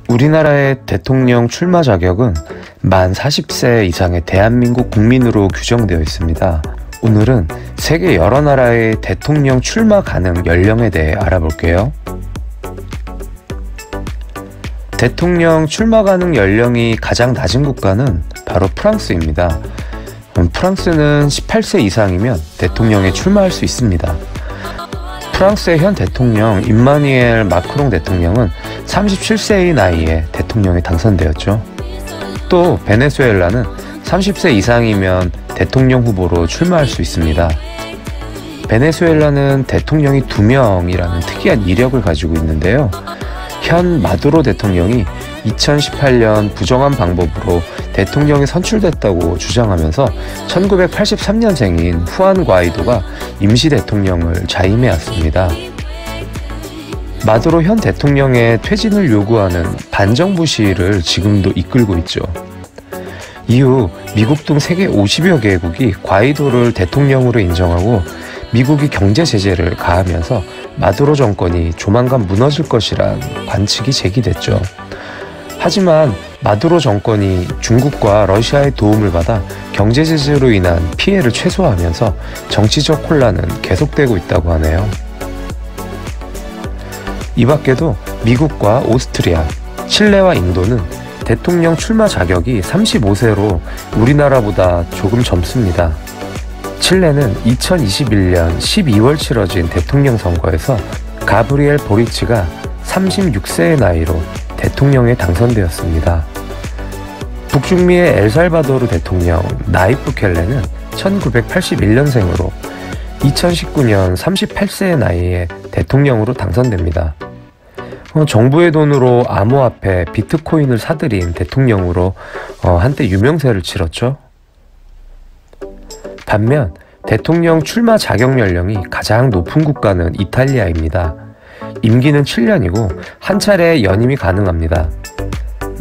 우리나라의 대통령 출마 자격은 만 40세 이상의 대한민국 국민으로 규정되어 있습니다. 오늘은 세계 여러 나라의 대통령 출마 가능 연령에 대해 알아볼게요. 대통령 출마 가능 연령이 가장 낮은 국가는 바로 프랑스입니다. 프랑스는 18세 이상이면 대통령에 출마할 수 있습니다. 프랑스의 현 대통령 임마누엘 마크롱 대통령은 37세의 나이에 대통령에 당선되었죠. 또 베네수엘라는 30세 이상이면 대통령 후보로 출마할 수 있습니다. 베네수엘라는 대통령이 2명이라는 특이한 이력을 가지고 있는데요. 현 마두로 대통령이 2018년 부정한 방법으로 대통령이 선출됐다고 주장하면서 1983년생인 후안 과이도가 임시 대통령을 자임해왔습니다. 마두로 현 대통령의 퇴진을 요구하는 반정부 시위를 지금도 이끌고 있죠. 이후 미국 등 세계 50여 개국이 과이도를 대통령으로 인정하고 미국이 경제 제재를 가하면서 마두로 정권이 조만간 무너질 것이란 관측이 제기됐죠. 하지만 마두로 정권이 중국과 러시아의 도움을 받아 경제 제재로 인한 피해를 최소화하면서 정치적 혼란은 계속되고 있다고 하네요. 이 밖에도 미국과 오스트리아, 칠레와 인도는 대통령 출마 자격이 35세로 우리나라보다 조금 젊습니다. 칠레는 2021년 12월 치러진 대통령 선거에서 가브리엘 보리치가 36세의 나이로 대통령에 당선되었습니다. 북중미의 엘살바도르 대통령 나이프 부켈레는 1981년생으로 2019년 38세의 나이에 대통령으로 당선됩니다. 정부의 돈으로 암호화폐 비트코인을 사들인 대통령으로 한때 유명세를 치렀죠. 반면 대통령 출마 자격 연령이 가장 높은 국가는 이탈리아입니다. 임기는 7년이고 한 차례 연임이 가능합니다.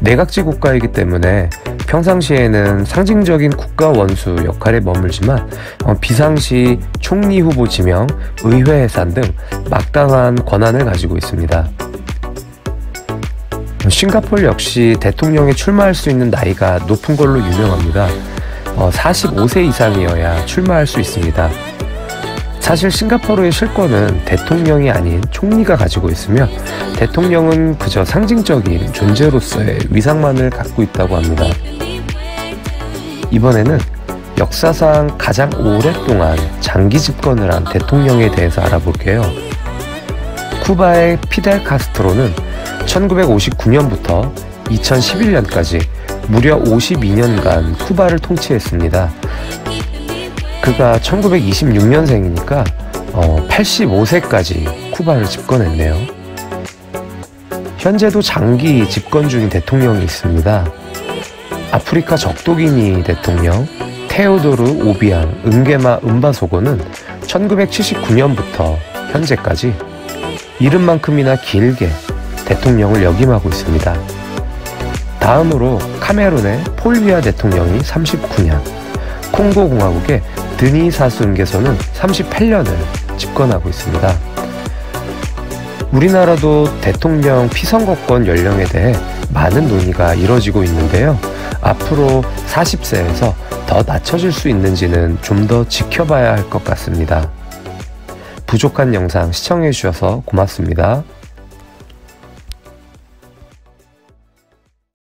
내각제 국가이기 때문에 평상시에는 상징적인 국가 원수 역할에 머물지만 비상시 총리 후보 지명, 의회 해산 등 막강한 권한을 가지고 있습니다. 싱가포르 역시 대통령에 출마할 수 있는 나이가 높은 걸로 유명합니다. 45세 이상이어야 출마할 수 있습니다. 사실 싱가포르의 실권은 대통령이 아닌 총리가 가지고 있으며 대통령은 그저 상징적인 존재로서의 위상만을 갖고 있다고 합니다. 이번에는 역사상 가장 오랫동안 장기 집권을 한 대통령에 대해서 알아볼게요. 쿠바의 피델 카스트로는 1959년부터 2011년까지 무려 52년간 쿠바를 통치했습니다. 그가 1926년생이니까 85세까지 쿠바를 집권했네요. 현재도 장기 집권 중인 대통령이 있습니다. 아프리카 적도기니 대통령 테오도르 오비앙 은게마 은바소고는 1979년부터 현재까지 이름만큼이나 길게 대통령을 역임하고 있습니다. 다음으로 카메룬의 폴비아 대통령이 39년, 콩고 공화국의 드니 사수응계소는 38년을 집권하고 있습니다. 우리나라도 대통령 피선거권 연령에 대해 많은 논의가 이뤄지고 있는데요. 앞으로 40세에서 더 낮춰질 수 있는지는 좀 더 지켜봐야 할 것 같습니다. 부족한 영상 시청해 주셔서 고맙습니다.